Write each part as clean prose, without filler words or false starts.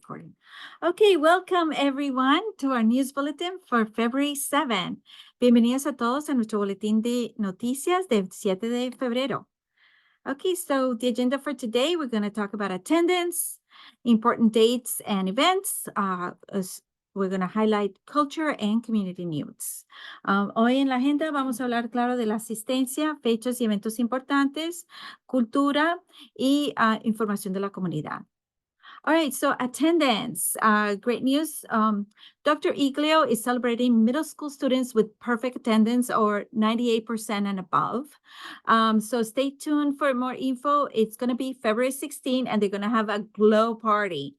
recording. Okay, welcome everyone to our news bulletin for February 7th. Bienvenidos a todos a nuestro boletín de noticias del 7 de febrero. Okay, so the agenda for today, we're going to talk about attendance, important dates and events. We're going to highlight culture and community news. Hoy en la agenda vamos a hablar, claro, de la asistencia, fechas y eventos importantes, cultura y información de la comunidad. All right, so attendance, great news. Dr. Iglio is celebrating middle school students with perfect attendance or 98% and above. So stay tuned for more info. It's going to be February 16 and they're going to have a glow party.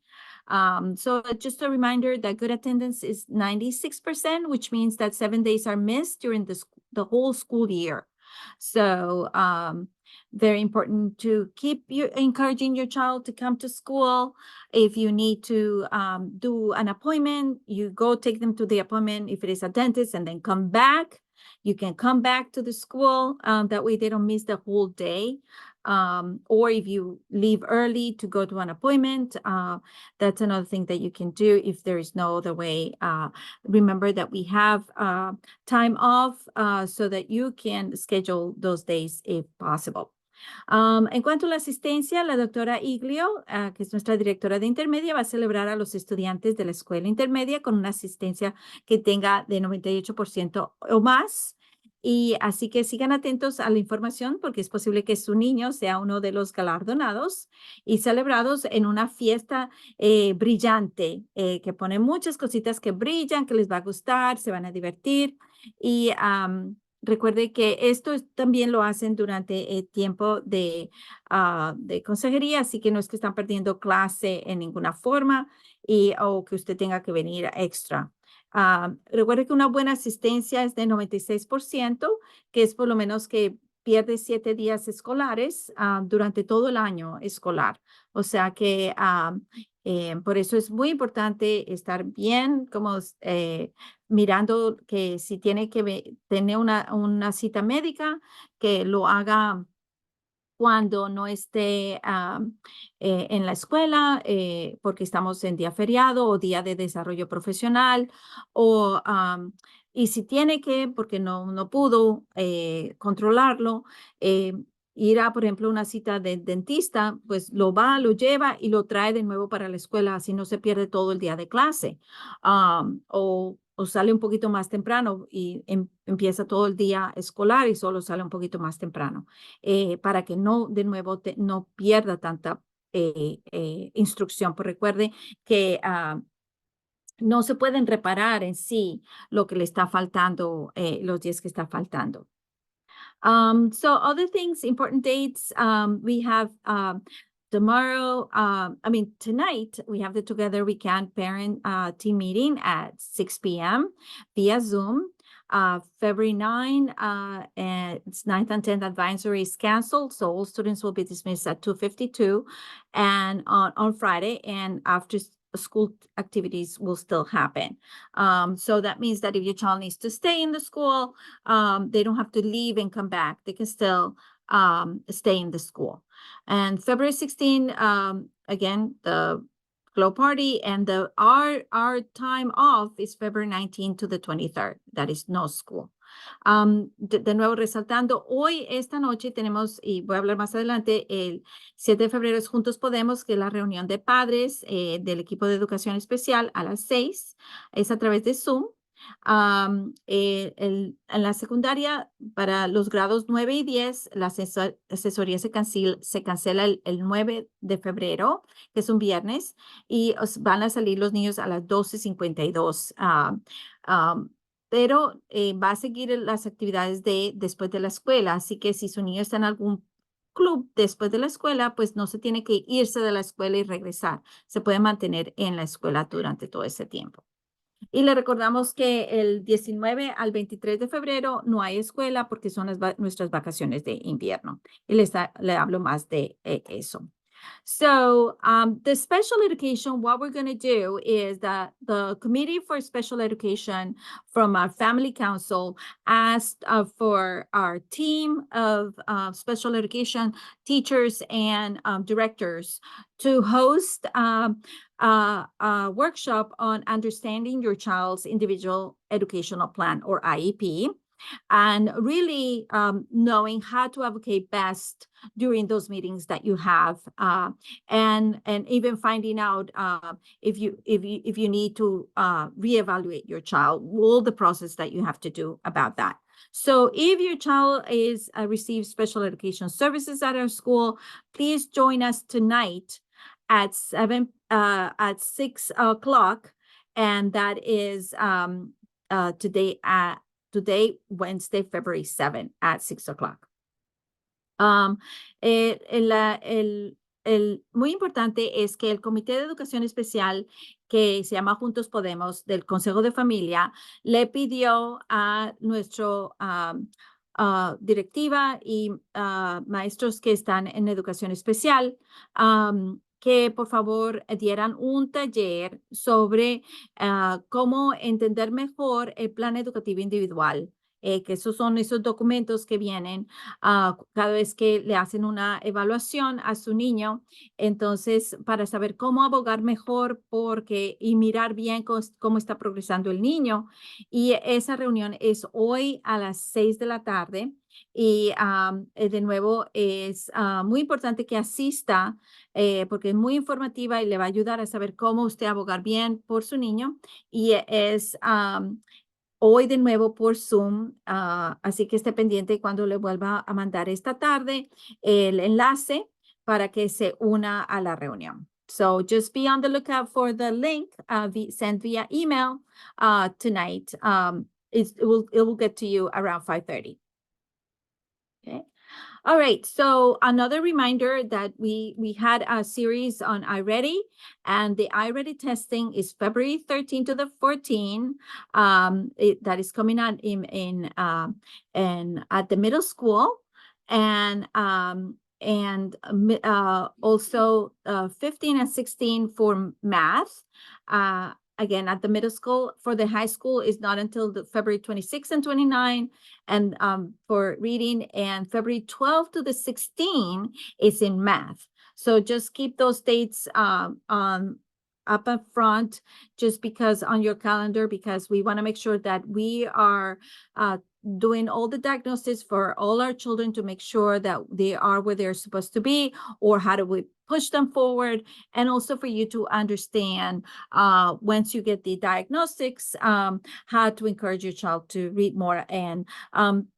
So just a reminder that good attendance is 96%, which means that 7 days are missed during the whole school year. So very important to keep encouraging your child to come to school. If you need to do an appointment, you go take them to the appointment if it is a dentist and then come back. You can come back to the school. That way they don't miss the whole day. Or if you leave early to go to an appointment, that's another thing that you can do if there is no other way. Remember that we have time off so that you can schedule those days if possible. En cuanto a la asistencia, la doctora Iglio, que es nuestra directora de intermedia, va a celebrar a los estudiantes de la escuela intermedia con una asistencia que tenga de 98% o más. Y así que sigan atentos a la información porque es posible que su niño sea uno de los galardonados y celebrados en una fiesta brillante, que pone muchas cositas que brillan, que les va a gustar, se van a divertir. Y recuerde que esto también lo hacen durante el tiempo de consejería, así que no es que están perdiendo clase en ninguna forma o que usted tenga que venir extra. Recuerde que una buena asistencia es de 96%, que es por lo menos que pierde 7 días escolares durante todo el año escolar. O sea que por eso es muy importante estar bien, como mirando que si tiene que tener una cita médica, que lo haga cuando no esté en la escuela, porque estamos en día feriado o día de desarrollo profesional, y si tiene que, porque no pudo controlarlo, ir a, por ejemplo, una cita de dentista, pues lo lleva y lo trae de nuevo para la escuela, así no se pierde todo el día de clase. O sale un poquito más temprano y empieza todo el día escolar y solo sale un poquito más temprano, para que no, de nuevo, no pierda tanta instrucción. Pues recuerde que no se pueden reparar en sí lo que le está faltando, los días que está faltando. So other things, important dates, we have tomorrow, tonight, we have the Together We Can parent team meeting at 6 p.m. via Zoom. February 9, and it's 9th and 10th advisory is canceled, so all students will be dismissed at 2:52 and on Friday, and after school activities will still happen. So that means that if your child needs to stay in the school, they don't have to leave and come back. They can still stay in the school. And February 16, again, the glow party, and our time off is February 19 to the 23rd. That is no school. De nuevo, resaltando, hoy, esta noche, tenemos, y voy a hablar más adelante, el 7 de febrero es Juntos Podemos, que es la reunión de padres del equipo de educación especial a las 6, es a través de Zoom. En la secundaria, para los grados 9 y 10, la asesoría se cancela el 9 de febrero, que es un viernes, y van a salir los niños a las 12:52. Pero va a seguir las actividades después de la escuela, así que si su niño está en algún club después de la escuela, pues no se tiene que irse de la escuela y regresar. Se puede mantener en la escuela durante todo ese tiempo. Y le recordamos que el 19 al 23 de febrero no hay escuela porque son nuestras vacaciones de invierno. Y le hablo más de eso. So the special education, what we're going to do is that the Committee for Special Education from our Family Council asked for our team of special education teachers and directors to host a workshop on understanding your child's individual educational plan, or IEP, and really knowing how to advocate best during those meetings that you have, and even finding out if you need to reevaluate your child, all the process that you have to do about that. So if your child is receives special education services at our school, please join us tonight at 6 o'clock, and that is today, Wednesday, February 7th at 6 o'clock. Muy importante es que el Comité de Educación Especial, que se llama Juntos Podemos, del Consejo de Familia, le pidió a nuestro directiva y maestros que están en educación especial que por favor dieran un taller sobre cómo entender mejor el plan educativo individual. Que esos son esos documentos que vienen cada vez que le hacen una evaluación a su niño. Entonces, para saber cómo abogar mejor y mirar bien cómo está progresando el niño. Y esa reunión es hoy a las 6 de la tarde. Y de nuevo, es muy importante que asista porque es muy informativa y le va a ayudar a saber cómo usted abogar bien por su niño. Y es hoy de nuevo por Zoom, así que esté pendiente cuando le vuelva a mandar esta tarde el enlace para que se una a la reunión. So just be on the lookout for the link sent via email tonight. It will get to you around 5:30. Okay. All right, so another reminder that we had a series on iReady, and the iReady testing is February 13 to the 14. That is coming out in at the middle school, and also 15 and 16 for math. Again, at the middle school. For the high school is not until the February 26 and 29, and for reading, and February 12 to the 16 is in math. So just keep those dates up up front, just because on your calendar, because we want to make sure that we are doing all the diagnosis for all our children to make sure that they are where they're supposed to be, or how do we push them forward, and also for you to understand once you get the diagnostics, how to encourage your child to read more and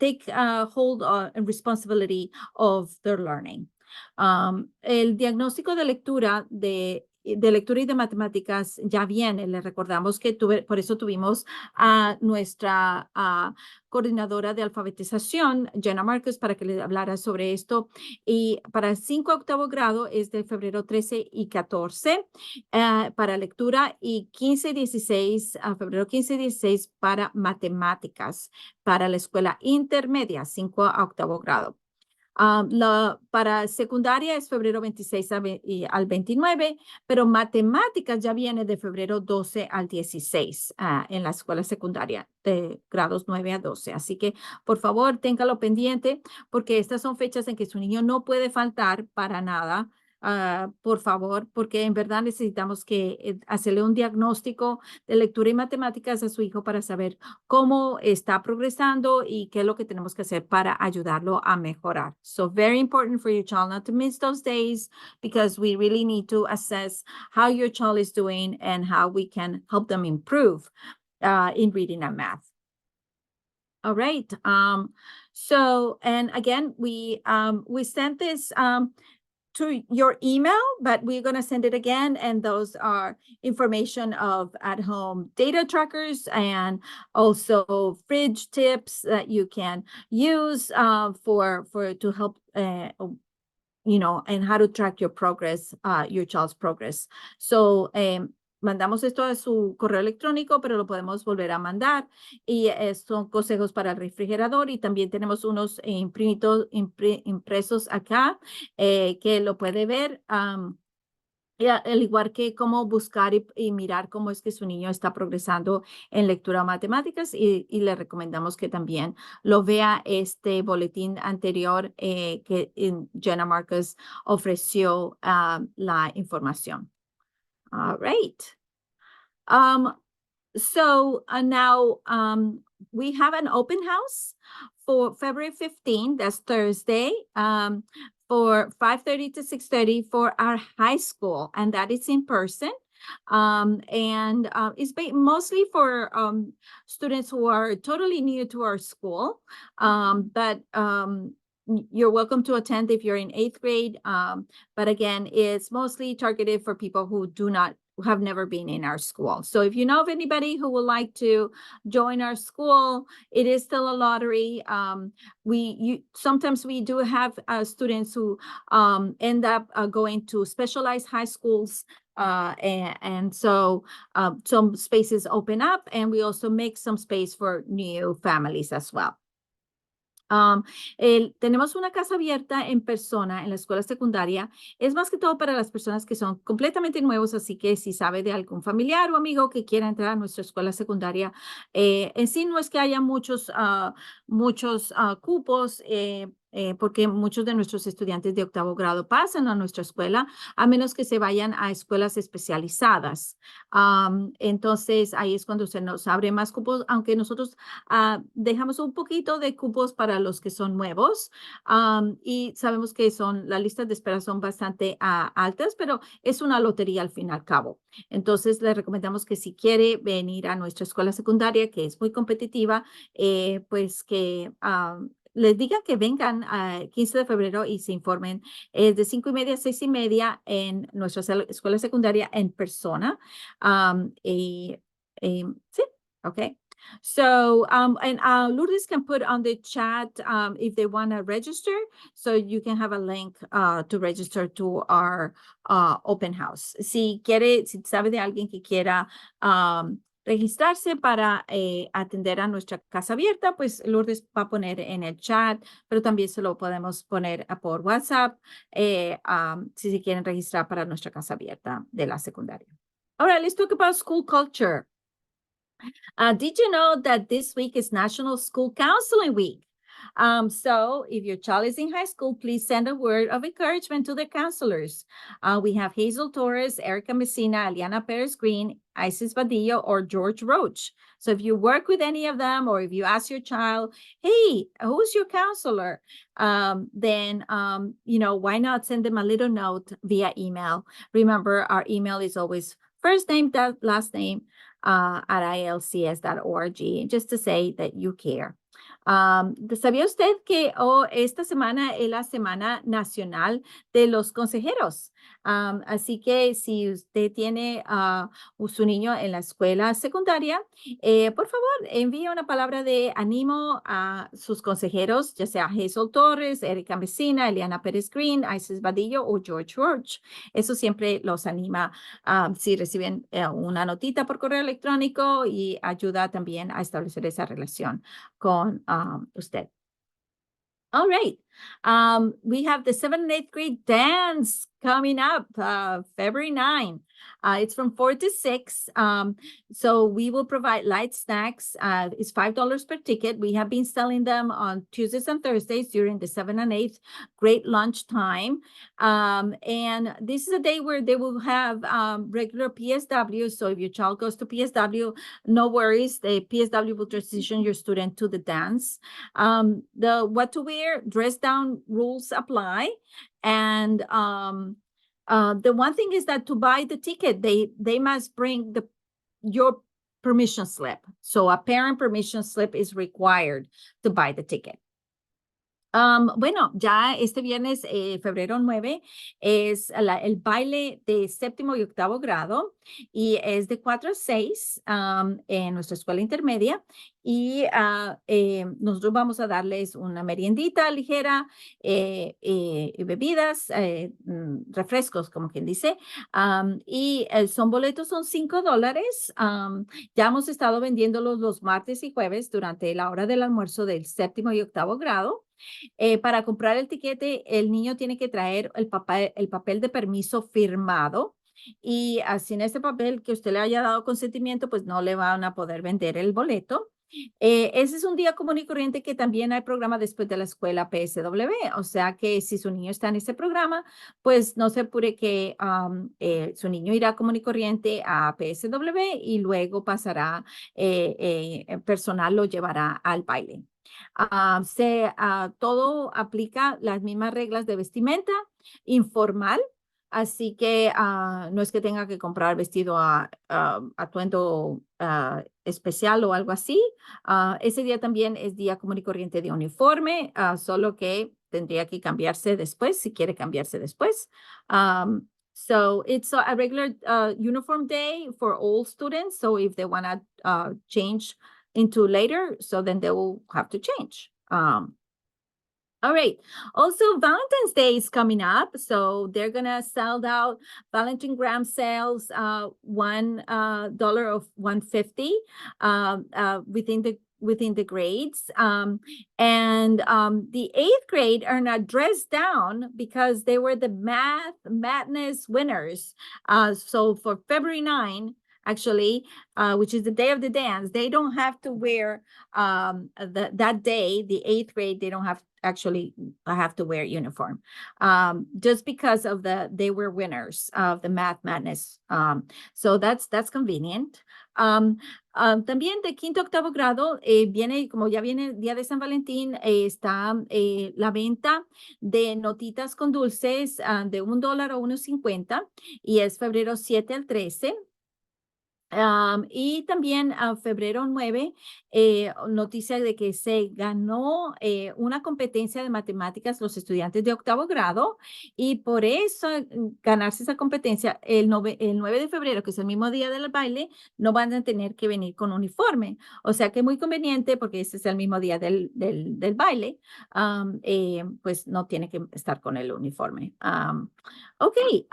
take hold and responsibility of their learning. El diagnóstico de lectura de lectura y de matemáticas ya viene. Les recordamos que por eso tuvimos a nuestra coordinadora de alfabetización, Jenna Marcus, para que le hablara sobre esto. Y para 5 a 8º grado es de febrero 13 y 14 para lectura, y 15 y 16, febrero 15 y 16 para matemáticas, para la escuela intermedia, 5 a 8º grado. Para secundaria es febrero 26 al 29, pero matemáticas ya viene de febrero 12 al 16 en la escuela secundaria de grados 9 a 12. Así que, por favor, téngalo pendiente, porque estas son fechas en que su niño no puede faltar para nada. Por favor, porque en verdad necesitamos que hacerle un diagnóstico de lectura y matemáticas a su hijo para saber cómo está progresando y qué es lo que tenemos que hacer para ayudarlo a mejorar. So very important for your child not to miss those days, because we really need to assess how your child is doing and how we can help them improve in reading and math. All right. So, and again, we sent this to your email, but we're going to send it again. And those are information of at-home data trackers, and also fridge tips that you can use to help, and how to track your progress, your child's progress. So mandamos esto a su correo electrónico, pero lo podemos volver a mandar. Y son consejos para el refrigerador. Y también tenemos unos impresos acá que lo puede ver. Y al igual que cómo buscar y mirar cómo es que su niño está progresando en lectura o matemáticas y le recomendamos que también lo vea este boletín anterior que Jenna Marcus ofreció la información. All right. So now we have an open house for February 15th, that's Thursday, for 5:30 to 6:30 for our high school, and that is in person. And it's mostly for students who are totally new to our school, but you're welcome to attend if you're in 8th grade. But again, it's mostly targeted for people who have never been in our school. So if you know of anybody who would like to join our school, it is still a lottery. Sometimes we do have students who end up going to specialized high schools. And so some spaces open up, and we also make some space for new families as well. Tenemos una casa abierta en persona en la escuela secundaria. Es más que todo para las personas que son completamente nuevos, así que si sabe de algún familiar o amigo que quiera entrar a nuestra escuela secundaria, en sí no es que haya muchos cupos, porque muchos de nuestros estudiantes de octavo grado pasan a nuestra escuela, a menos que se vayan a escuelas especializadas. Entonces, ahí es cuando se nos abre más cupos, aunque nosotros dejamos un poquito de cupos para los que son nuevos, y sabemos que las listas de espera son bastante altas, pero es una lotería al fin y al cabo. Entonces, le recomendamos que si quiere venir a nuestra escuela secundaria, que es muy competitiva, pues que les digan que vengan a 15 de febrero y se informen de 5:30 a 6:30 en nuestra escuela secundaria en persona. Sí, okay. So, and Lourdes can put on the chat if they want to register, so you can have a link to register to our open house. Si sabe de alguien que quiera registrarse para atender a nuestra casa abierta, pues Lourdes va a poner en el chat, pero también se lo podemos poner por WhatsApp si se quieren registrar para nuestra casa abierta de la secundaria. All right, let's talk about school culture. Did you know that this week is National School Counseling Week? So if your child is in high school, please send a word of encouragement to their counselors. We have Hazel Torres, Erica Messina, Aliana Perez-Green, Isis Badillo, or George Roach. So if you work with any of them, or if you ask your child, hey, who's your counselor? Then, why not send them a little note via email? Remember, our email is always first name, last name, at ilcs.org, just to say that you care. ¿Sabía usted que esta semana es la Semana Nacional de los Consejeros? Así que si usted tiene su niño en la escuela secundaria, por favor, envíe una palabra de ánimo a sus consejeros, ya sea Hazel Torres, Erika Messina, Eliana Pérez Green, Isis Badillo o George Roach. Eso siempre los anima si reciben una notita por correo electrónico y ayuda también a establecer esa relación con usted. All right. We have the 7th and 8th grade dance coming up February 9. It's from 4 to 6. So we will provide light snacks. It's $5 per ticket. We have been selling them on Tuesdays and Thursdays during the 7th and 8th grade lunch time. And this is a day where they will have regular PSW. So if your child goes to PSW, no worries. The PSW will transition your student to the dance. The what to wear, dress down rules apply. And the one thing is that to buy the ticket, they must bring your permission slip. So a parent permission slip is required to buy the ticket. Bueno, ya este viernes, febrero 9, es el baile de séptimo y octavo grado y es de 4 a 6 en nuestra escuela intermedia y nosotros vamos a darles una meriendita ligera y bebidas, refrescos, como quien dice, y son boletos, son $5. Ya hemos estado vendiéndolos los martes y jueves durante la hora del almuerzo del séptimo y octavo grado. Para comprar el tiquete, el niño tiene que traer el papel de permiso firmado y así en ese papel que usted le haya dado consentimiento, pues no le van a poder vender el boleto. Ese es un día común y corriente que también hay programa después de la escuela PSW, o sea que si su niño está en ese programa, pues no se apure que su niño irá común y corriente a PSW y luego pasará, personal lo llevará al baile. Todo aplica las mismas reglas de vestimenta informal, así que no es que tenga que comprar vestido atuendo especial o algo así. Ese día también es día común y corriente de uniforme, solo que tendría que cambiarse después, si quiere cambiarse después. So it's a regular uniform day for all students. So if they want to change into later, so then they will have to change. All right. Also, Valentine's Day is coming up, so they're gonna sell out Valentine gram sales, $1 of 150 within the grades. And the 8th grade are not dressed down because they were the math madness winners. So for February 9, actually, which is the day of the dance, they don't have to wear that day, the 8th grade, they don't have actually have to wear uniform, just because of they were winners of the math madness. So that's convenient. También de quinto a octavo grado viene, como ya viene el día de San Valentín, está la venta de notitas con dulces de $1 o 1.50 y es febrero 7 al 13. Y también a febrero 9, noticia de que se ganó una competencia de matemáticas los estudiantes de octavo grado y por eso ganarse esa competencia el 9 de febrero, que es el mismo día del baile, no van a tener que venir con uniforme. O sea que muy conveniente porque ese es el mismo día del baile, pues no tiene que estar con el uniforme. Okay,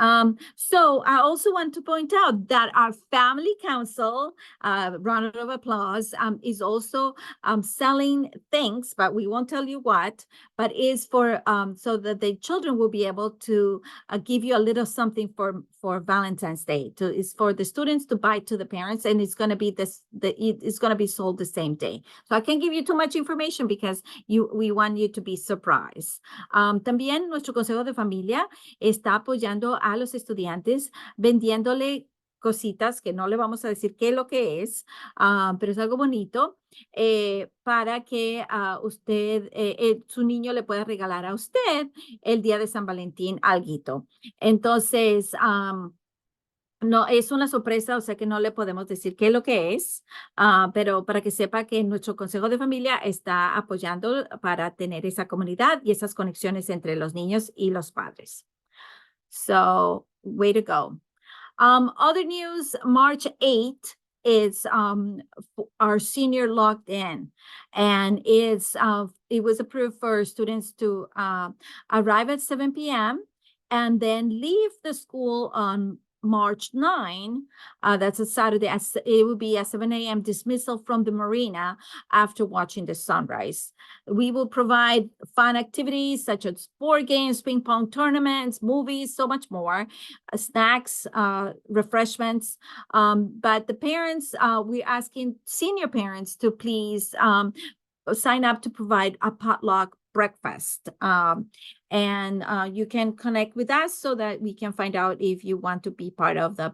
so I also want to point out that our family council, round of applause, is also selling things, but we won't tell you what, but is for, so that the children will be able to give you a little something for Valentine's Day. It's for the students to buy to the parents, and it's going to be it's going to be sold the same day. So I can't give you too much information because we want you to be surprised. También nuestro consejo de familia está apoyando a los estudiantes vendiéndole cositas que no le vamos a decir qué es lo que es, pero es algo bonito para que su niño le pueda regalar a usted el día de San Valentín alguito. Entonces, no, es una sorpresa, o sea que no le podemos decir qué es lo que es, pero para que sepa que nuestro consejo de familia está apoyando para tener esa comunidad y esas conexiones entre los niños y los padres. So, way to go. Other news, March 8th is our senior locked in, and it was approved for students to arrive at 7 p.m. and then leave the school on March 9, that's a Saturday, it will be a 7 a.m. dismissal from the marina after watching the sunrise. We will provide fun activities such as board games, ping pong tournaments, movies, so much more, snacks, refreshments. But the parents, we're asking senior parents to please sign up to provide a potluck breakfast. And you can connect with us so that we can find out if you want to be part of the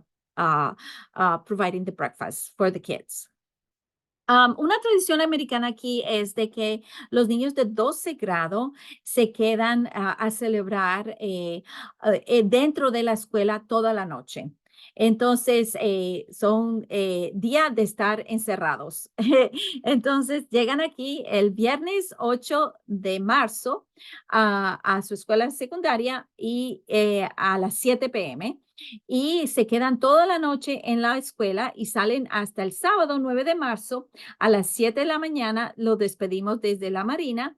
providing the breakfast for the kids. Una tradición americana aquí es de que los niños de 12 grado se quedan a celebrar dentro de la escuela toda la noche. Entonces, son días de estar encerrados. Entonces, llegan aquí el viernes 8 de marzo a su escuela secundaria y a las 7 p.m. y se quedan toda la noche en la escuela y salen hasta el sábado 9 de marzo a las 7 de la mañana. Los despedimos desde la Marina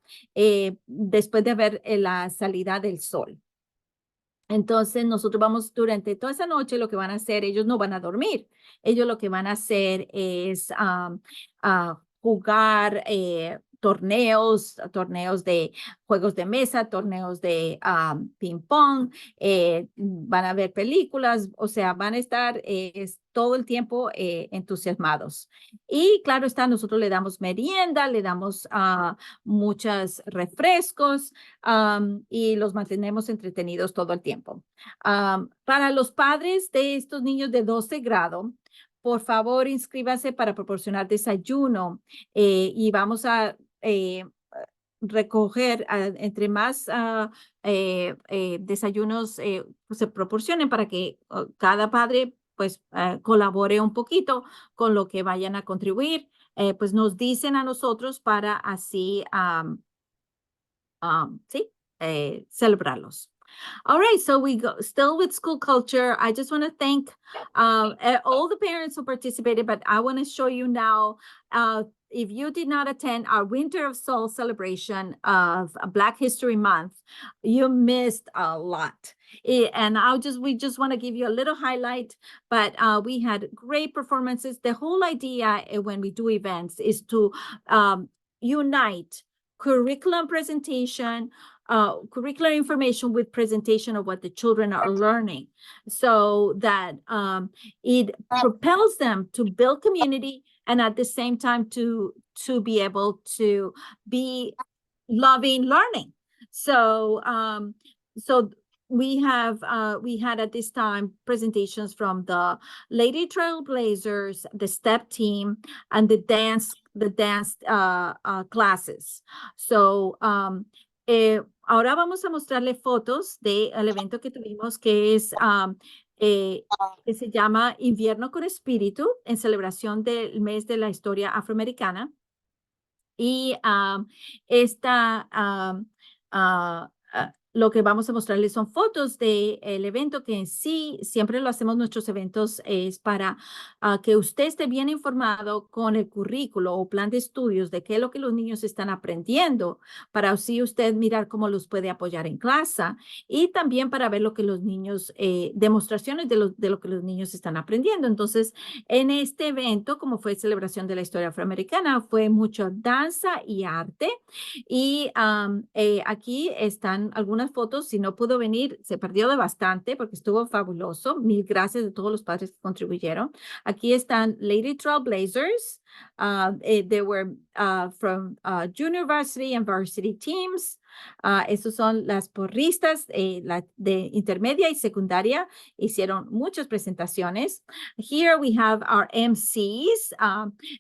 después de ver la salida del sol. Entonces, nosotros vamos durante toda esa noche, lo que van a hacer, ellos no van a dormir. Ellos lo que van a hacer es jugar torneos de juegos de mesa, torneos de ping pong, van a ver películas, o sea, van a estar todo el tiempo entusiasmados. Y claro está, nosotros le damos merienda, le damos muchos refrescos y los mantenemos entretenidos todo el tiempo. Para los padres de estos niños de 12 grado, por favor, inscríbase para proporcionar desayuno y vamos a recoger entre más desayunos se proporcionen para que cada padre pues colabore un poquito con lo que vayan a contribuir, pues nos dicen a nosotros para así sí, celebrarlos. All right, so we go still with school culture. I just want to thank all the parents who participated, but I want to show you now. If you did not attend our Winter of Soul celebration of Black History Month, you missed a lot. And we just want to give you a little highlight, but we had great performances. The whole idea when we do events is to unite curriculum presentation, curricular information with presentation of what the children are learning so that it propels them to build community and at the same time to be able to be loving learning. So we had at this time presentations from the Lady Trailblazers, the STEP team, and the dance classes. So ahora vamos a mostrarle fotos del evento que tuvimos que es que se llama Invierno con Espíritu en celebración del mes de la historia afroamericana. Y lo que vamos a mostrarles son fotos del evento que en sí, siempre lo hacemos nuestros eventos, es para que usted esté bien informado con el currículo o plan de estudios de qué es lo que los niños están aprendiendo, para así usted mirar cómo los puede apoyar en clase y también para ver lo que los niños, demostraciones de lo que los niños están aprendiendo. Entonces, en este evento, como fue celebración de la historia afroamericana, fue mucho danza y arte. Y aquí están algunas fotos. Si no pudo venir, se perdió de bastante porque estuvo fabuloso. Mil gracias a todos los padres que contribuyeron. Aquí están Lady Trailblazers. They were from junior varsity and varsity teams. Esos son las porristas de intermedia y secundaria. Hicieron muchas presentaciones. Here we have our MCs,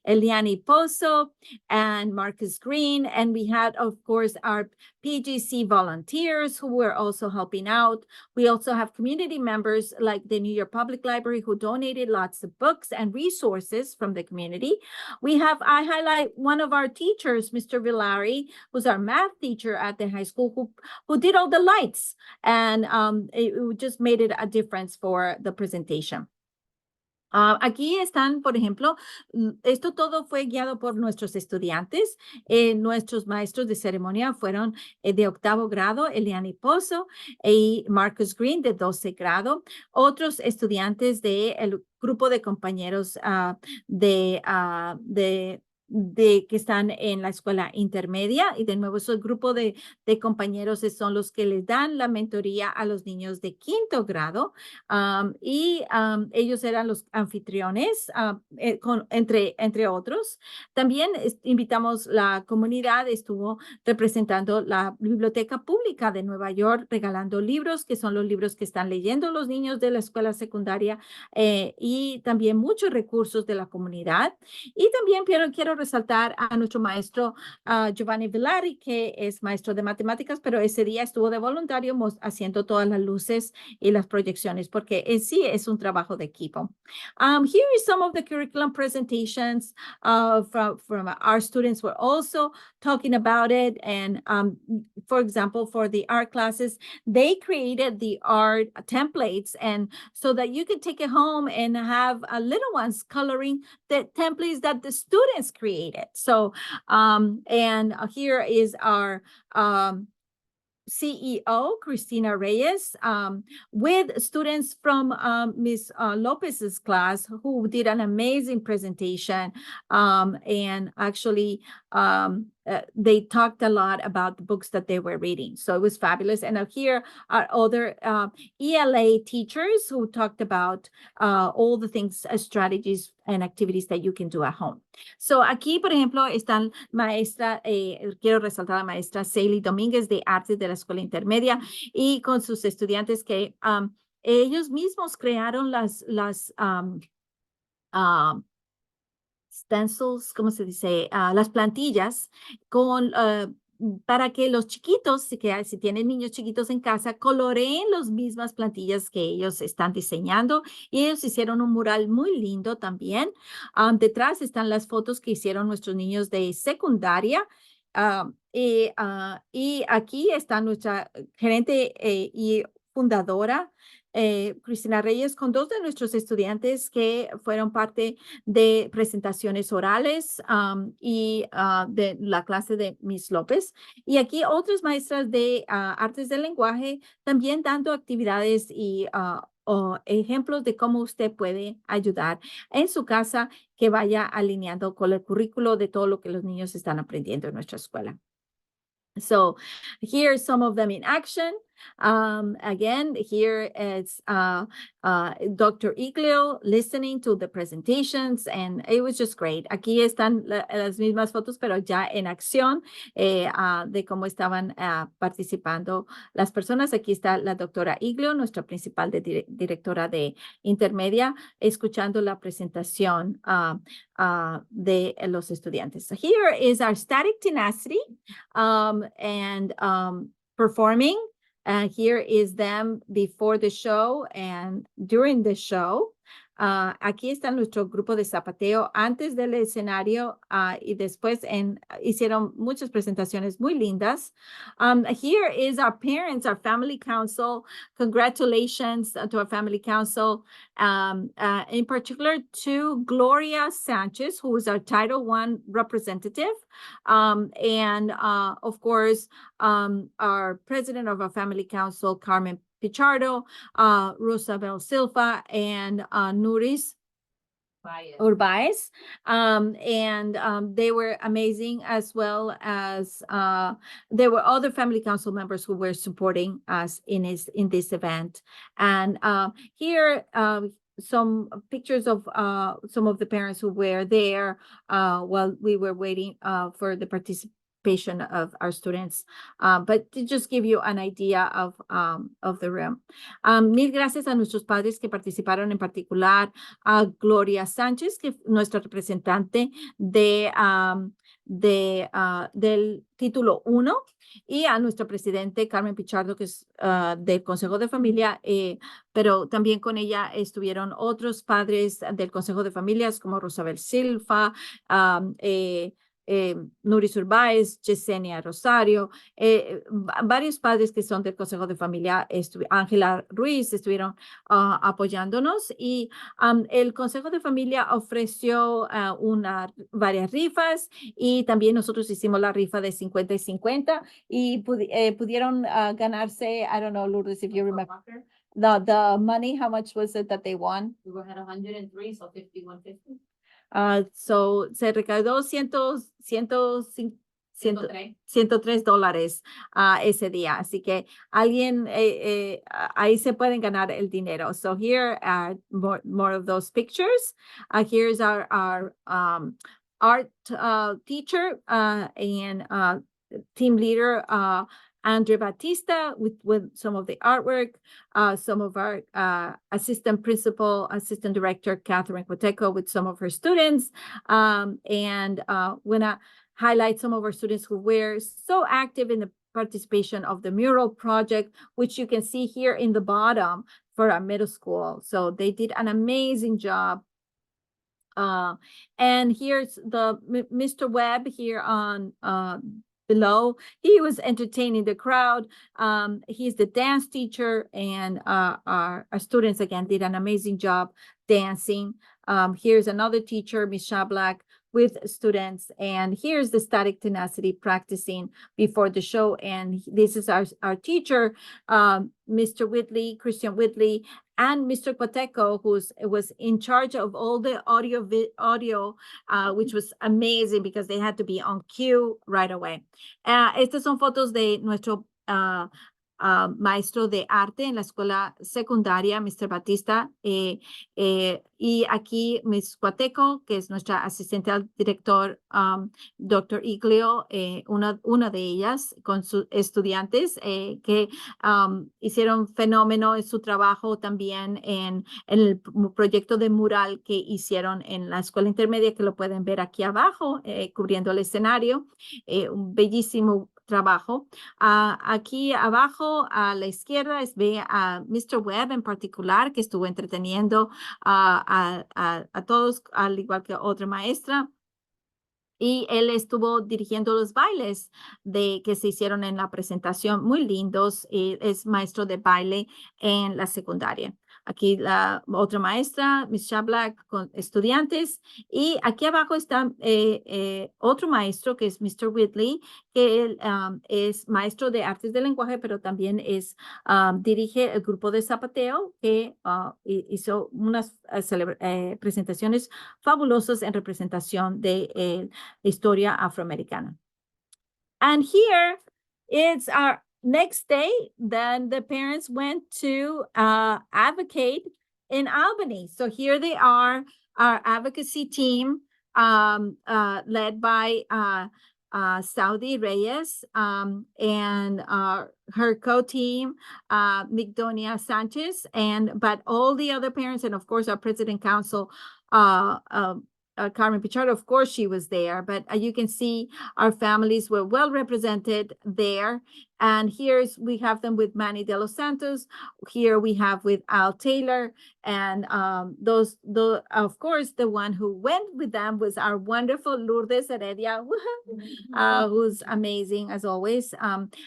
Eliani Pozo and Marcus Green. And we had, of course, our PGC volunteers who were also helping out. We also have community members like the New York Public Library who donated lots of books and resources from the community. I highlight one of our teachers, Mr. Villari, who's our math teacher at the high school, who did all the lights, and it just made it a difference for the presentation. Aquí están, por ejemplo, esto todo fue guiado por nuestros estudiantes. Nuestros maestros de ceremonia fueron de 8º grado, Eliani Pozo y Marcus Green de 12 grado. Otros estudiantes del grupo de compañeros que están en la escuela intermedia y de nuevo ese grupo de compañeros son los que les dan la mentoría a los niños de 5º grado y ellos eran los anfitriones entre otros. También invitamos la comunidad, estuvo representando la Biblioteca Pública de Nueva York regalando libros que son los libros que están leyendo los niños de la escuela secundaria y también muchos recursos de la comunidad. Y también quiero resaltar a nuestro maestro Giovanni Villari, que es maestro de matemáticas, pero ese día estuvo de voluntario haciendo todas las luces y las proyecciones, porque en sí es un trabajo de equipo. Here is some of the curriculum presentations from our students were also talking about it. And for example, for the art classes, they created the art templates, and so that you can take it home and have little ones coloring the templates that the students created. So, and here is our CEO, Cristina Reyes, with students from Ms. Lopez's class, who did an amazing presentation. And actually, they talked a lot about the books that they were reading. So it was fabulous. And here are other ELA teachers who talked about all the things, strategies and activities that you can do at home. So aquí, por ejemplo, están maestra, quiero resaltar a la maestra Celie Domínguez de Artes de la Escuela Intermedia y con sus estudiantes que ellos mismos crearon las stencils, ¿cómo se dice? Las plantillas con para que los chiquitos, si tienen niños chiquitos en casa, coloreen las mismas plantillas que ellos están diseñando, y ellos hicieron un mural muy lindo también. Detrás están las fotos que hicieron nuestros niños de secundaria. Y aquí está nuestra gerente y fundadora, Cristina Reyes, con dos de nuestros estudiantes que fueron parte de presentaciones orales y de la clase de Miss López. Y aquí otras maestras de artes del lenguaje también dando actividades y o ejemplos de cómo usted puede ayudar en su casa, que vaya alineando con el currículo de todo lo que los niños están aprendiendo en nuestra escuela. So here are some of them in action. Again, here is Dr. Iglio listening to the presentations, and it was just great. Aquí están las mismas fotos, pero ya en acción de cómo estaban participando las personas. Aquí está la doctora Iglio, nuestra principal directora de intermedia, escuchando la presentación de los estudiantes. So here is our static tenacity and performing. Here is them before the show and during the show. Aquí está nuestro grupo de zapateo antes del escenario y después hicieron muchas presentaciones muy lindas. Here is our parents, our family council. Congratulations to our family council. In particular to Gloria Sanchez, who is our Title I representative. And of course, our president of our family council, Carmen Pichardo, Rosabel Silva, and Nuris Urbaez. And they were amazing, as well as there were other family council members who were supporting us in this event. And here some pictures of some of the parents who were there while we were waiting for the participation of our students, but to just give you an idea of the room. Mil gracias a nuestros padres que participaron, en particular a Gloria Sánchez, que nuestra representante del título 1, y a nuestro presidente Carmen Pichardo, que es del Consejo de Familia, pero también con ella estuvieron otros padres del Consejo de Familias como Rosabel Silva, Nuris Urbáez, Yesenia Rosario, varios padres que son del Consejo de Familia, Ángela Ruiz, estuvieron apoyándonos, y el Consejo de Familia ofreció varias rifas, y también nosotros hicimos la rifa de 50 y 50, y pudieron ganarse, I don't know, Lourdes, if you remember. The money, how much was it that they won? We had 103, so 51.50. So se recaudó $103 ese día. Así que alguien ahí se pueden ganar el dinero. So here are more of those pictures. Here's our art teacher and team leader, Andre Batista with some of the artwork, some of our assistant principal, assistant director, Catherine Quateco with some of her students. And when I highlight some of our students who were so active in the participation of the mural project, which you can see here in the bottom for our middle school. So they did an amazing job. And here's the Mr. Webb here on below. He was entertaining the crowd. He's the dance teacher, and our students again did an amazing job dancing. Here's another teacher, Miss Shablak, with students, and here's the static tenacity practicing before the show. And this is our teacher, Mr. Whitley, Christian Whitley, and Mr. Quateco, who was in charge of all the audio, which was amazing because they had to be on cue right away. Estas son fotos de nuestro maestro de arte en la escuela secundaria, Mr. Batista, y aquí Miss Cuateco, que es nuestra asistente al director, Dr. Iglio, una de ellas con sus estudiantes que hicieron fenómeno en su trabajo también en el proyecto de mural que hicieron en la escuela intermedia, que lo pueden ver aquí abajo, cubriendo el escenario, un bellísimo trabajo. Aquí abajo a la izquierda ve a Mr. Webb en particular, que estuvo entreteniendo a todos, al igual que otra maestra. Y él estuvo dirigiendo los bailes que se hicieron en la presentación, muy lindos. Es maestro de baile en la secundaria. Aquí la otra maestra, Miss Shablak, con estudiantes. Y aquí abajo está otro maestro, que es Mr. Whitley, que él es maestro de artes del lenguaje, pero también dirige el grupo de zapateo, que hizo unas presentaciones fabulosas en representación de historia afroamericana. And here it's our next day. Then the parents went to advocate in Albany. So here they are, our advocacy team, led by Saudi Reyes and her co-team, Migdonia Sanchez, but all the other parents, and of course our president council, Carmen Pichardo, of course she was there, but you can see our families were well represented there. And we have them with Manny de los Santos. Here we have with Al Taylor. And of course, the one who went with them was our wonderful Lourdes Heredia, who's amazing as always.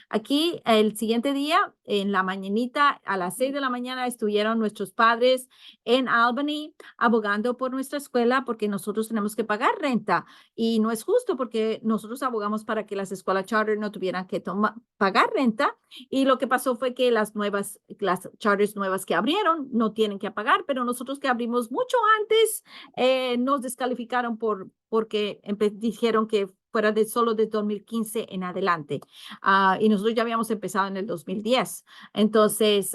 Aquí el siguiente día, en la mañanita, a las 6 de la mañana, estuvieron nuestros padres en Albany abogando por nuestra escuela porque nosotros tenemos que pagar renta. Y no es justo porque nosotros abogamos para que las escuelas charter no tuvieran que pagar renta, y lo que pasó fue que las charters nuevas que abrieron no tienen que pagar, pero nosotros que abrimos mucho antes nos descalificaron porque dijeron que fuera solo de 2015 en adelante, y nosotros ya habíamos empezado en el 2010. Entonces,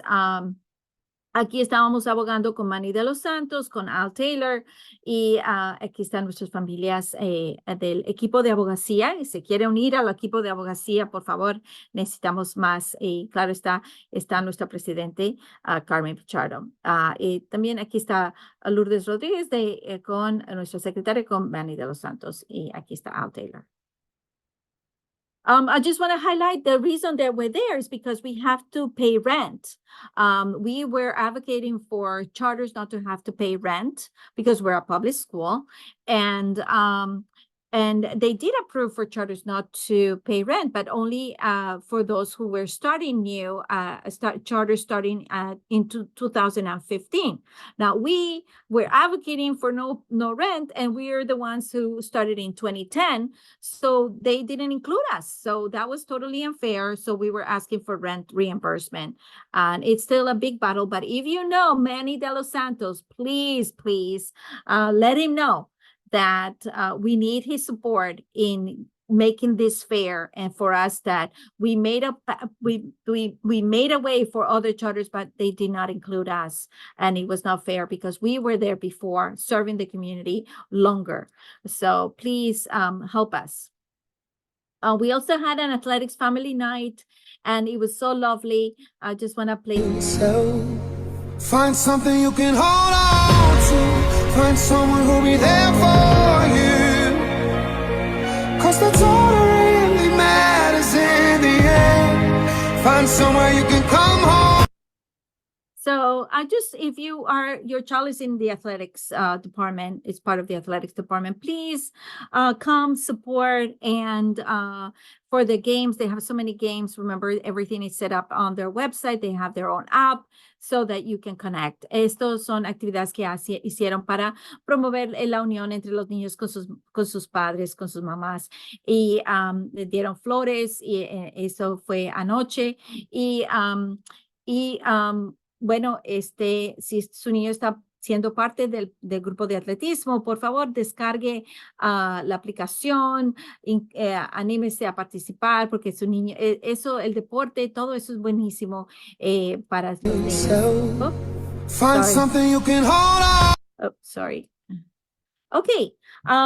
aquí estábamos abogando con Manny de los Santos, con Al Taylor, y aquí están nuestras familias del equipo de abogacía. Y si quiere unir al equipo de abogacía, por favor, necesitamos más. Y claro, está nuestra presidente, Carmen Pichardo. Y también aquí está Lourdes Rodríguez con nuestra secretaria, con Manny de los Santos. Y aquí está Al Taylor. I just want to highlight the reason that we're there is because we have to pay rent. We were advocating for charters not to have to pay rent because we're a public school. And they did approve for charters not to pay rent, but only for those who were starting new, charters starting in 2015. Now, we were advocating for no rent, and we are the ones who started in 2010, so they didn't include us. So that was totally unfair, so we were asking for rent reimbursement. And it's still a big battle, but if you know Manny de los Santos, please let him know that we need his support in making this fair, and for us that we made a way for other charters, but they did not include us, and it was not fair because we were there before, serving the community longer. So please help us. We also had an athletics family night, and it was so lovely. I just want to play. Find something you can hold on to. Find someone who'll be there for you. 'Cause that's all that really matters in the end. Find somewhere you can come home. So if your child is in the athletics department, is part of the athletics department, please come support. And for the games, they have so many games. Remember, everything is set up on their website. They have their own app so that you can connect. Estos son actividades que hicieron para promover la unión entre los niños con sus padres, con sus mamás. Y le dieron flores y eso fue anoche. Bueno, si su niño está siendo parte del grupo de atletismo, por favor, descargue la aplicación, anímese a participar, porque su niño, el deporte, todo eso es buenísimo para los niños. Find something you can hold on. Oh, sorry. Okay,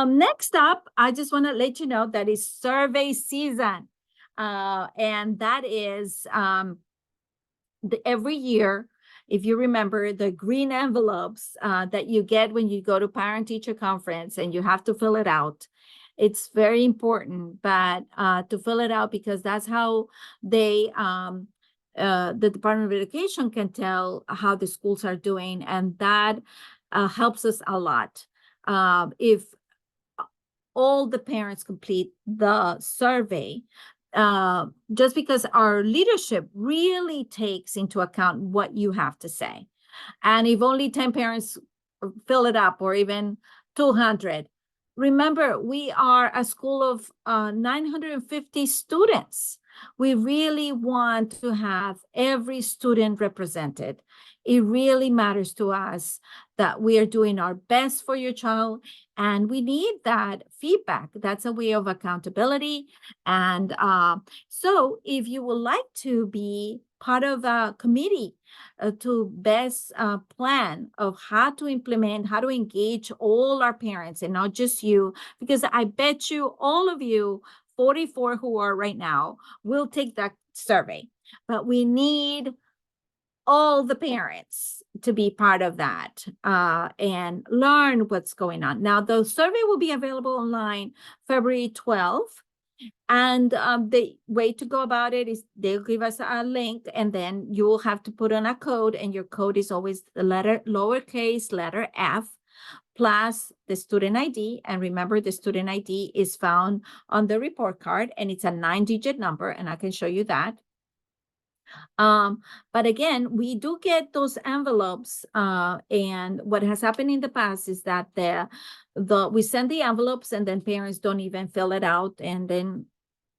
next up, I just want to let you know that it's survey season. And that is every year, if you remember, the green envelopes that you get when you go to parent-teacher conference and you have to fill it out. It's very important, but to fill it out, because that's how the Department of Education can tell how the schools are doing, and that helps us a lot. If all the parents complete the survey, just because our leadership really takes into account what you have to say. And if only 10 parents fill it up, or even 200, remember, we are a school of 950 students. We really want to have every student represented. It really matters to us that we are doing our best for your child, and we need that feedback. That's a way of accountability. And so if you would like to be part of a committee to best plan of how to implement, how to engage all our parents and not just you, because I bet you all of you, 44 who are right now, will take that survey. But we need all the parents to be part of that and learn what's going on. Now, the survey will be available online February 12th. And the way to go about it is they'll give us a link, and then you will have to put on a code, and your code is always the lowercase letter F plus the student ID. And remember, the student ID is found on the report card, and it's a 9-digit number, and I can show you that. But again, we do get those envelopes, and what has happened in the past is that we send the envelopes, and then parents don't even fill it out, and then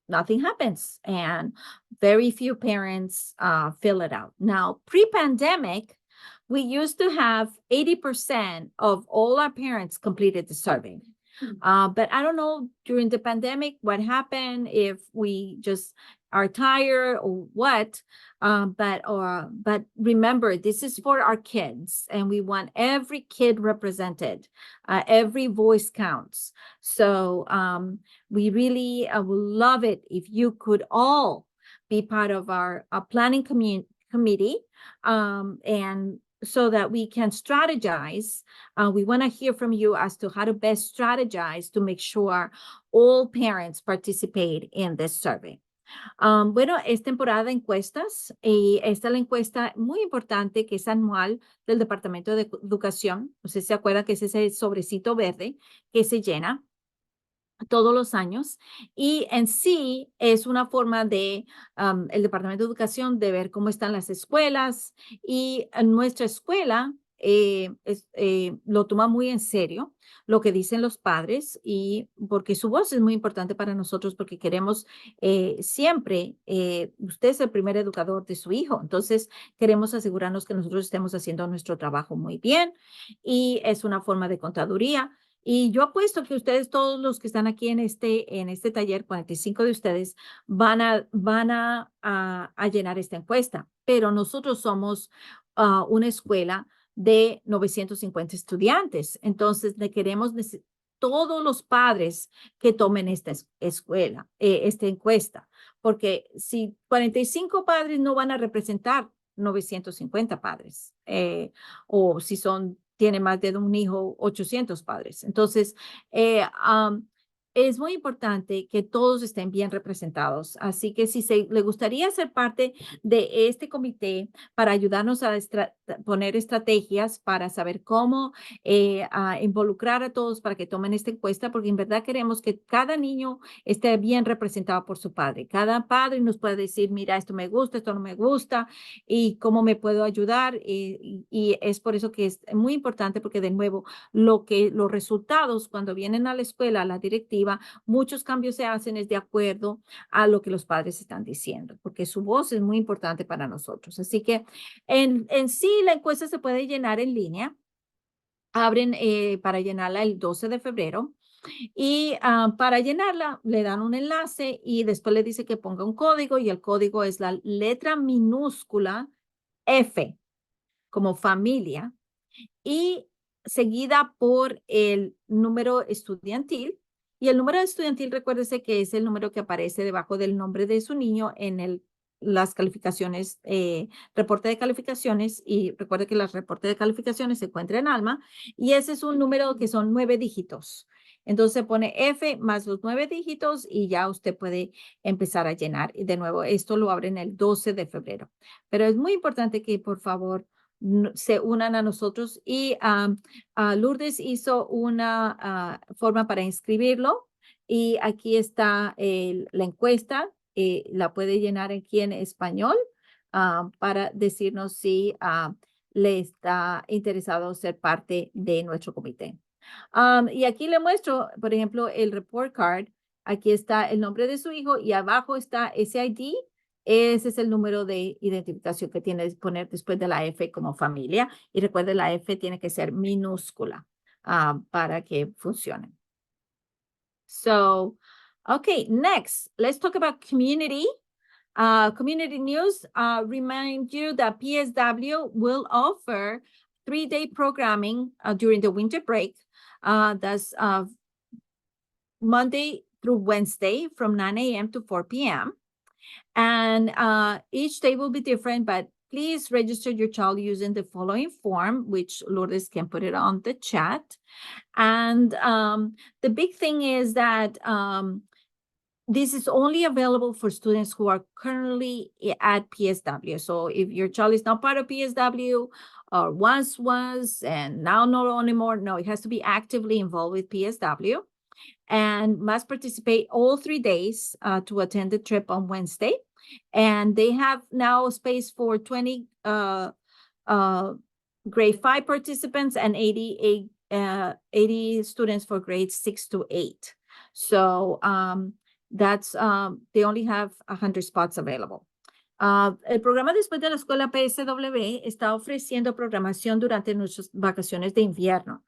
nothing happens, and very few parents fill it out. Now, pre-pandemic, we used to have 80% of all our parents completed the survey. But I don't know during the pandemic what happened, if we just are tired or what. But remember, this is for our kids, and we want every kid represented. Every voice counts. So we really would love it if you could all be part of our planning committee, and so that we can strategize. We want to hear from you as to how to best strategize to make sure all parents participate in this survey. Bueno, es temporada de encuestas, y esta es la encuesta muy importante que es anual del Departamento de Educación. Usted se acuerda que es ese sobrecito verde que se llena todos los años, y en sí es una forma de el Departamento de Educación de ver cómo están las escuelas, y en nuestra escuela lo toma muy en serio lo que dicen los padres, y porque su voz es muy importante para nosotros, porque queremos siempre, usted es el primer educador de su hijo, entonces queremos asegurarnos que nosotros estemos haciendo nuestro trabajo muy bien, y es una forma de contaduría. Y yo apuesto que ustedes, todos los que están aquí en este taller, 45 de ustedes, van a llenar esta encuesta. Pero nosotros somos una escuela de 950 estudiantes. Entonces, queremos todos los padres que tomen esta encuesta, porque si 45 padres no van a representar 950 padres, o si tiene más de un hijo, 800 padres. Entonces, es muy importante que todos estén bien representados. Así que si le gustaría ser parte de este comité para ayudarnos a poner estrategias para saber cómo a involucrar a todos para que tomen esta encuesta, porque en verdad queremos que cada niño esté bien representado por su padre. Cada padre nos puede decir, mira, esto me gusta, esto no me gusta, y cómo me puedo ayudar. Y es por eso que es muy importante, porque de nuevo, los resultados cuando vienen a la escuela, a la directiva, muchos cambios se hacen es de acuerdo a lo que los padres están diciendo, porque su voz es muy importante para nosotros. Así que en sí la encuesta se puede llenar en línea. Abren para llenarla el 12 de febrero y para llenarla le dan un enlace y después le dice que ponga un código y el código es la letra minúscula F como familia y seguida por el número estudiantil. Y el número estudiantil, recuérdese que es el número que aparece debajo del nombre de su niño en las calificaciones, reporte de calificaciones, y recuerde que los reportes de calificaciones se encuentran en Alma, y ese es un número que son 9 dígitos. Entonces pone F más los 9 dígitos y ya usted puede empezar a llenar. Y de nuevo, esto lo abren el 12 de febrero. Pero es muy importante que por favor se unan a nosotros y Lourdes hizo una forma para inscribirlo y aquí está la encuesta, la puede llenar aquí en español para decirnos si le está interesado ser parte de nuestro comité. Y aquí le muestro, por ejemplo, el report card. Aquí está el nombre de su hijo y abajo está ese ID. Ese es el número de identificación que tiene que poner después de la F como familia. Y recuerde, la F tiene que ser minúscula para que funcione. So, okay, next, let's talk about community. Community news, remind you that PSW will offer 3-day programming during the winter break. That's Monday through Wednesday from 9 a.m. to 4 p.m. And each day will be different, but please register your child using the following form, which Lourdes can put it on the chat. And the big thing is that this is only available for students who are currently at PSW. So if your child is not part of PSW or once was and now no anymore, no, it has to be actively involved with PSW and must participate all 3 days to attend the trip on Wednesday. And they have now space for 20 grade 5 participants and 80 students for grades 6 to 8. So they only have 100 spots available. El programa después de la escuela PSW está ofreciendo programación durante nuestras vacaciones de invierno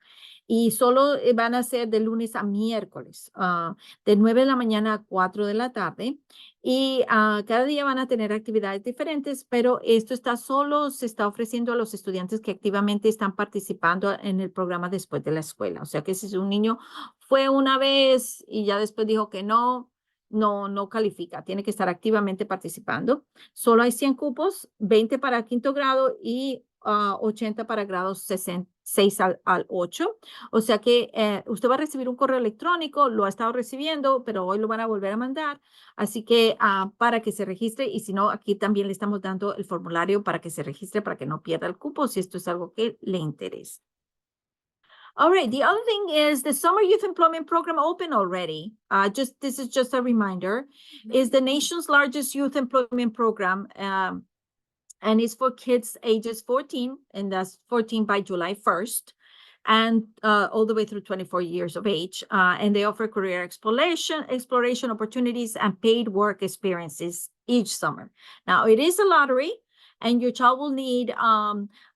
y solo van a ser de lunes a miércoles, de 9 de la mañana a 4 de la tarde. Y cada día van a tener actividades diferentes, pero esto se está ofreciendo a los estudiantes que activamente están participando en el programa después de la escuela. O sea que si un niño fue una vez y ya después dijo que no califica, tiene que estar activamente participando. Solo hay 100 cupos, 20 para quinto grado y 80 para grados 6 al 8. O sea que usted va a recibir un correo electrónico, lo ha estado recibiendo, pero hoy lo van a volver a mandar. Así que para que se registre, y si no, aquí también le estamos dando el formulario para que se registre, para que no pierda el cupo, si esto es algo que le interesa. All right, the other thing is the Summer Youth Employment Program open already. This is just a reminder, is the nation's largest youth employment program, and it's for kids ages 14, and that's 14 by July 1st, and all the way through 24 years of age. And they offer career exploration opportunities and paid work experiences each summer. Now, it is a lottery, and your child will need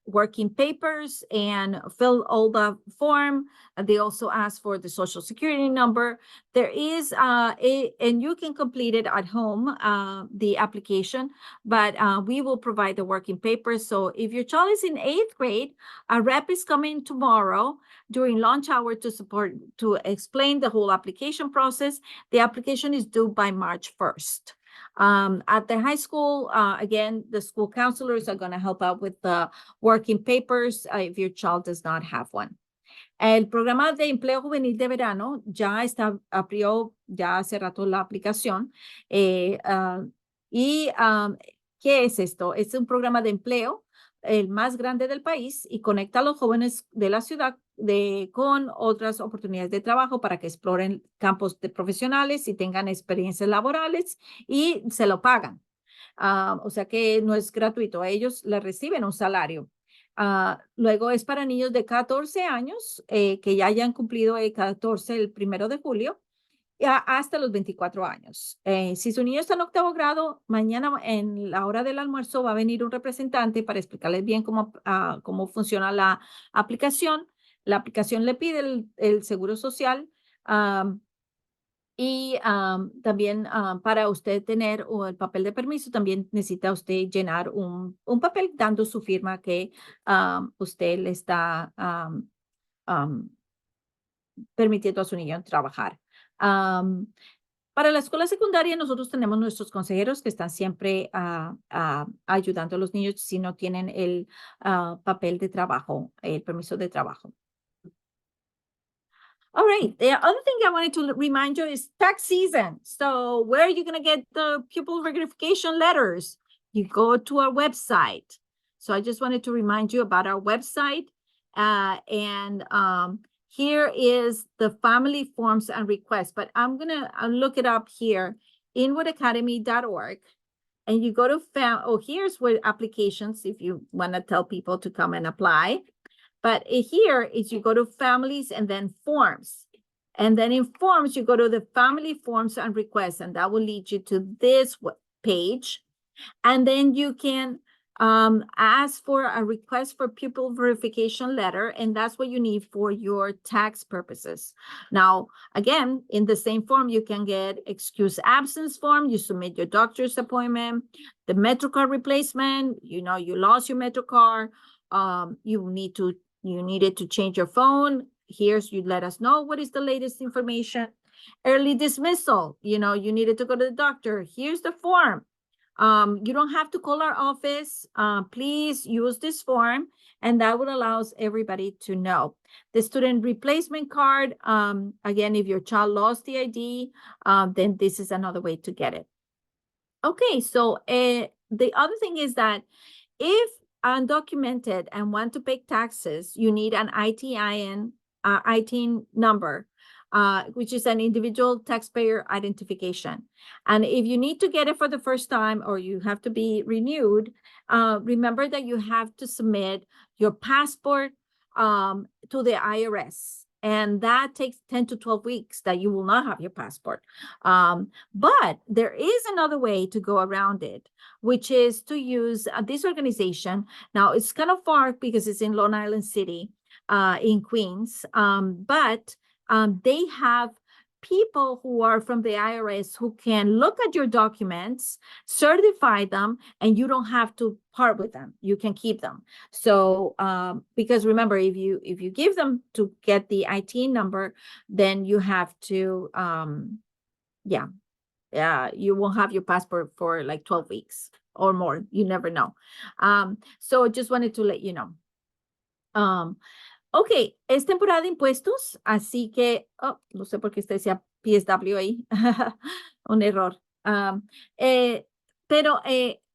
working papers and fill all the form. They also ask for the social security number. There is and you can complete it at home, the application, but we will provide the working papers. So if your child is in 8th grade, a rep is coming tomorrow during lunch hour to explain the whole application process. The application is due by March 1st. At the high school, again, the school counselors are going to help out with the working papers if your child does not have one. El programa de empleo juvenil de verano ya abrió ya hace rato la aplicación. ¿Qué es esto? Es un programa de empleo, el más grande del país, y conecta a los jóvenes de la ciudad con otras oportunidades de trabajo para que exploren campos profesionales y tengan experiencias laborales y se lo pagan. O sea que no es gratuito, ellos le reciben un salario. Luego es para niños de 14 años que ya hayan cumplido el 14 el 1 de julio hasta los 24 años. Si su niño está en octavo grado, mañana en la hora del almuerzo va a venir un representante para explicarles bien cómo funciona la aplicación. La aplicación le pide el seguro social. Y también para usted tener el papel de permiso, también necesita usted llenar un papel dando su firma que usted le está permitiendo a su niño trabajar. Para la escuela secundaria, nosotros tenemos nuestros consejeros que están siempre ayudando a los niños si no tienen el papel de trabajo, el permiso de trabajo. All right. The other thing I wanted to remind you is tax season. So where are you going to get the pupil verification letters? You go to our website. So I just wanted to remind you about our website. Here is the family forms and requests, but I'm going to look it up here, inwoodacademy.org. And you go to, here's where applications, if you want to tell people to come and apply. But here is you go to families and then forms. And then in forms, you go to the family forms and requests, and that will lead you to this page. And then you can ask for a request for pupil verification letter, and that's what you need for your tax purposes. Now, again, in the same form, you can get excuse absence form. You submit your doctor's appointment, the MetroCard replacement. You lost your MetroCard. You needed to change your phone. Here's, you let us know what is the latest information. Early dismissal, you needed to go to the doctor. Here's the form. You don't have to call our office. Please use this form, and that would allow everybody to know. The student replacement card, again, if your child lost the ID, then this is another way to get it. Okay, so the other thing is that if undocumented and want to pay taxes, you need an ITIN number, which is an individual taxpayer identification. And if you need to get it for the first time or you have to be renewed, remember that you have to submit your passport to the IRS. And that takes 10 to 12 weeks that you will not have your passport. But there is another way to go around it, which is to use this organization. Now, it's kind of far because it's in Long Island City, in Queens, but they have people who are from the IRS who can look at your documents, certify them, and you don't have to part with them. You can keep them. So because remember, if you give them to get the IT number, then you have to, you won't have your passport for like 12 weeks or more. You never know. So just wanted to let you know. Ok, es temporada de impuestos, así que, no sé por qué usted decía PSW ahí, un error. Pero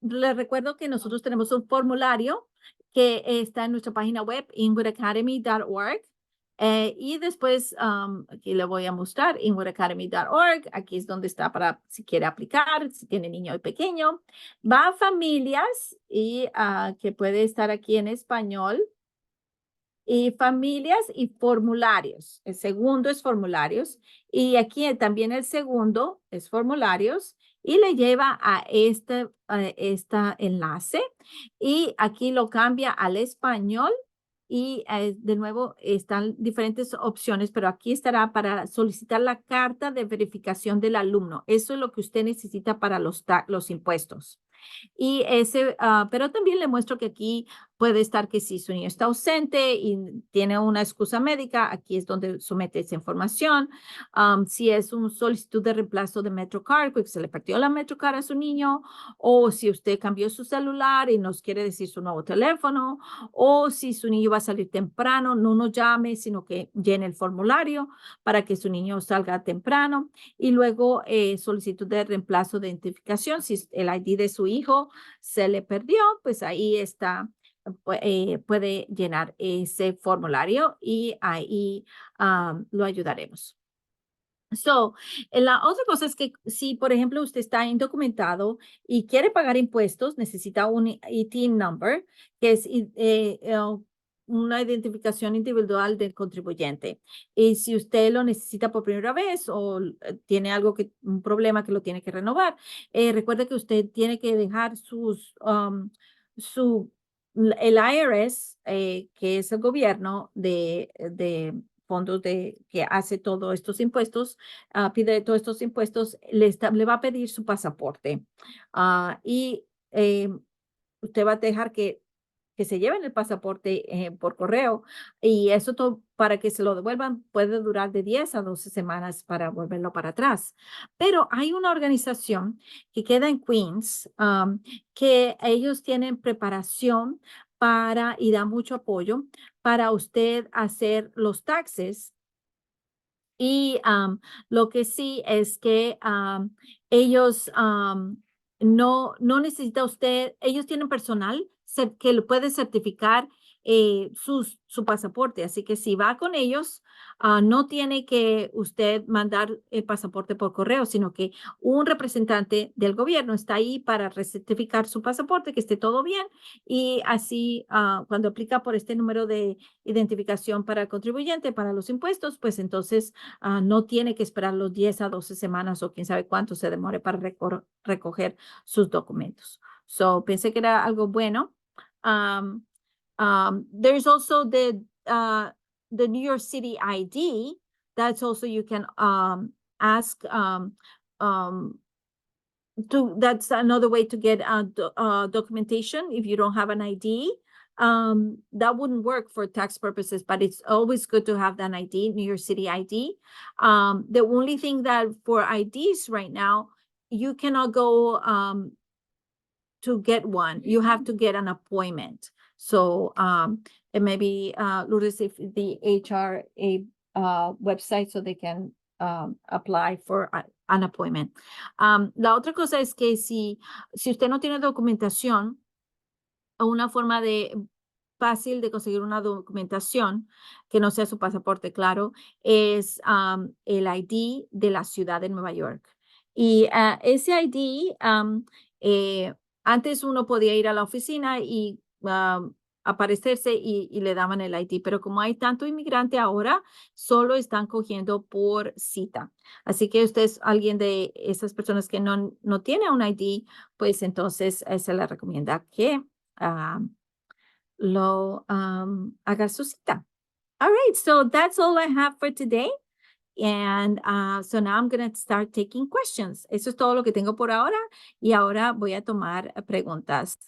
les recuerdo que nosotros tenemos un formulario que está en nuestra página web, inwoodacademy.org. Y después, aquí le voy a mostrar, inwoodacademy.org. Aquí es donde está para si quiere aplicar, si tiene niño pequeño. Va a familias y que puede estar aquí en español. Y familias y formularios. El segundo es formularios. Y aquí también el segundo es formularios. Y le lleva a este enlace. Y aquí lo cambia al español. Y de nuevo están diferentes opciones, pero aquí estará para solicitar la carta de verificación del alumno. Eso es lo que usted necesita para los impuestos. Y pero también le muestro que aquí puede estar que si su niño está ausente y tiene una excusa médica, aquí es donde somete esa información. Si es un solicitud de reemplazo de MetroCard, porque se le partió la MetroCard a su niño, o si usted cambió su celular y nos quiere decir su nuevo teléfono, o si su niño va a salir temprano, no nos llame, sino que llene el formulario para que su niño salga temprano. Y luego solicitud de reemplazo de identificación, si el ID de su hijo se le perdió, pues ahí está, puede llenar ese formulario y ahí lo ayudaremos. La otra cosa es que si, por ejemplo, usted está indocumentado y quiere pagar impuestos, necesita un ITIN number, que es una identificación individual del contribuyente. Y si usted lo necesita por primera vez o tiene un problema que lo tiene que renovar, recuerde que usted tiene que dejar el IRS, que es el gobierno de fondos que hace todos estos impuestos, pide todos estos impuestos, le va a pedir su pasaporte. Y usted va a dejar que se lleven el pasaporte por correo y eso para que se lo devuelvan puede durar de 10 a 12 semanas para volverlo para atrás. Pero hay una organización que queda en Queens que ellos tienen preparación y da mucho apoyo para usted hacer los taxes y lo que sí es que ellos no necesita usted, ellos tienen personal que lo puede certificar su pasaporte. Así que si va con ellos, no tiene que usted mandar el pasaporte por correo, sino que un representante del gobierno está ahí para recertificar su pasaporte, que esté todo bien. Y así, cuando aplica por este número de identificación para el contribuyente, para los impuestos, pues entonces no tiene que esperar los 10 a 12 semanas o quién sabe cuánto se demore para recoger sus documentos. Pensé que era algo bueno. There's also the New York City ID. That's also you can ask um, that's another way to get documentation if you don't have an ID. That wouldn't work for tax purposes, but it's always good to have that ID, New York City ID. The only thing that for IDs right now, you cannot go to get one. You have to get an appointment. And maybe Lourdes, if the HR website so they can apply for an appointment. La otra cosa es que si usted no tiene documentación o una forma fácil de conseguir una documentación que no sea su pasaporte, claro, es el ID de la ciudad de Nueva York. Y ese ID, antes uno podía ir a la oficina y aparecerse y le daban el ID, pero como hay tanto inmigrante ahora, solo están cogiendo por cita. Así que usted es alguien de esas personas que no tiene un ID, pues entonces se le recomienda que haga su cita. All right, so that's all I have for today. And so now I'm going to start taking questions. Eso es todo lo que tengo por ahora. Y ahora voy a tomar preguntas.